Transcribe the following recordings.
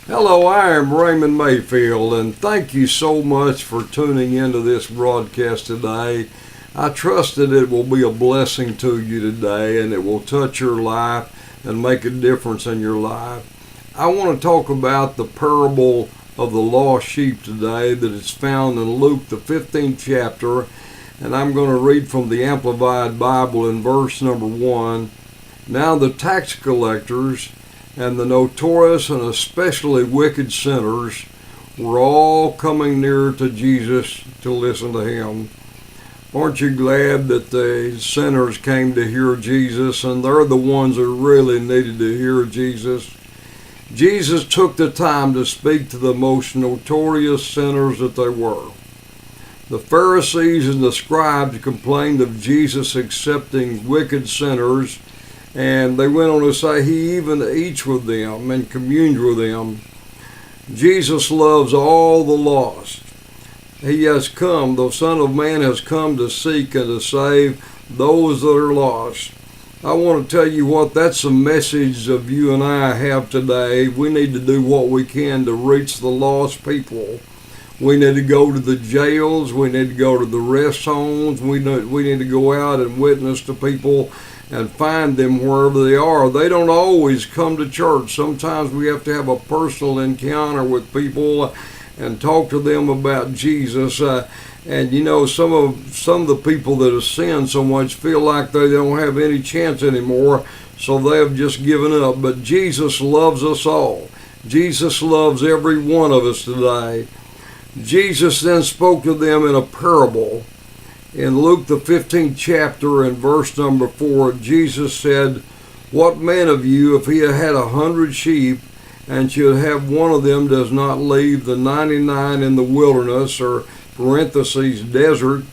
Hello, I am Raymond Mayfield, and thank you so much for tuning into this broadcast today. I trust that it will be a blessing to you today and it will touch your life and make a difference in your life. I want to talk about the parable of the lost sheep today that is found in Luke, the 15th chapter, and I'm going to read from the Amplified Bible in verse number 1. Now the tax collectors and the notorious and especially wicked sinners were all coming near to Jesus to listen to him. Aren't you glad that the sinners came to hear Jesus, and they're the ones that really needed to hear Jesus? Jesus took the time to speak to the most notorious sinners that they were. The Pharisees and the scribes complained of Jesus accepting wicked sinners, and they went on to say he even eats with them and communes with them. Jesus loves all the lost. He has come, the Son of Man has come to seek and to save those that are lost. I want to tell you what, that's the message of you and I have today. We need to do what we can to reach the lost people. We need to go to the jails. We need to go to the rest homes. We need to go out and witness to people and find them wherever they are. They don't always come to church. Sometimes we have to have a personal encounter with people and talk to them about Jesus. And you know, some of the people that have sinned so much feel like they don't have any chance anymore, so they have just given up. But Jesus loves us all. Jesus loves every one of us today. Jesus then spoke to them in a parable. In Luke the 15th chapter in verse number 4, Jesus said, "What man of you, if he had 100 sheep, and should have one of them, does not leave the 99 in the wilderness," or parentheses, desert,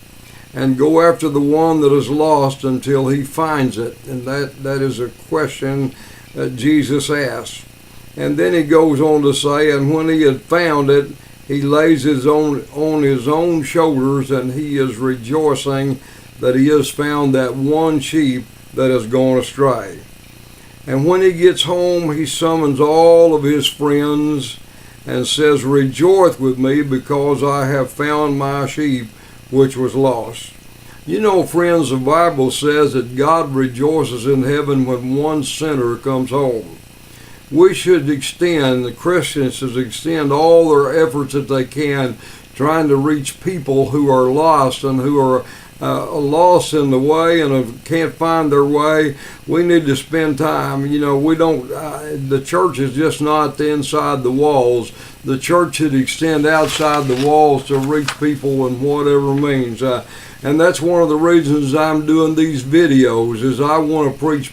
"and go after the one that is lost until he finds it?" And that is a question that Jesus asked. And then he goes on to say, "And when he had found it, he lays his own on his own shoulders, and he is rejoicing that he has found that one sheep that has gone astray. And when he gets home, he summons all of his friends and says, 'Rejoice with me, because I have found my sheep which was lost.'" You know, friends, the Bible says that God rejoices in heaven when one sinner comes home. We should the Christians should extend all their efforts that they can trying to reach people who are lost and who are lost in the way and can't find their way. We need to spend time. You know, the church is just not inside the walls. The church should extend outside the walls to reach people in whatever means. And that's one of the reasons I'm doing these videos, is I want to preach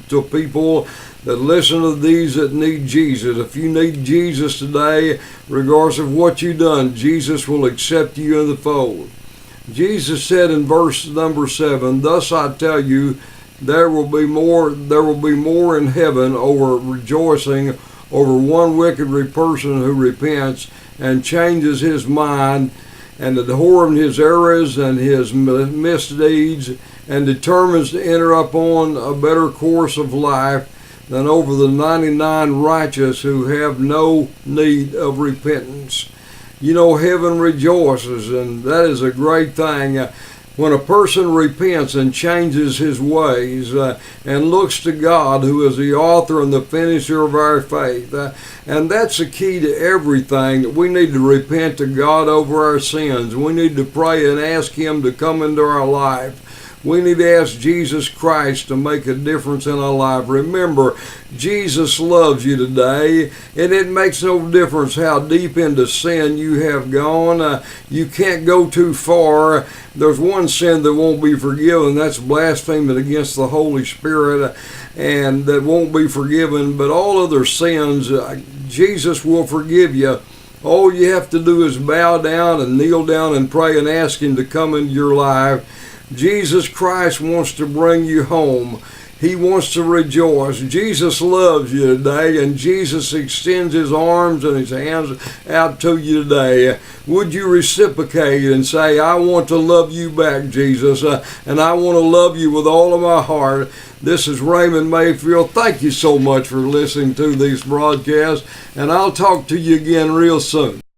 to people that listen to these that need Jesus. If you need Jesus today, regardless of what you've done, Jesus will accept you in the fold. Jesus said in verse number 7, "Thus I tell you, there will be more in heaven over rejoicing over one wicked person who repents and changes his mind and abhorring his errors and his misdeeds and determines to enter upon a better course of life, than over the 99 righteous who have no need of repentance." You know, heaven rejoices, and that is a great thing. When a person repents and changes his ways and looks to God, who is the author and the finisher of our faith. And that's the key to everything. We need to repent to God over our sins. We need to pray and ask him to come into our life. We need to ask Jesus Christ to make a difference in our life. Remember, Jesus loves you today, and it makes no difference how deep into sin you have gone. You can't go too far. There's one sin that won't be forgiven. That's blaspheming against the Holy Spirit, and that won't be forgiven. But all other sins, Jesus will forgive you. All you have to do is bow down and kneel down and pray and ask him to come into your life. Jesus Christ wants to bring you home. He wants to rejoice. Jesus loves you today, and Jesus extends his arms and his hands out to you today. Would you reciprocate and say, I want to love you back, Jesus, and I want to love you with all of my heart. This is Raymond Mayfield. Thank you so much for listening to these broadcasts, and I'll talk to you again real soon.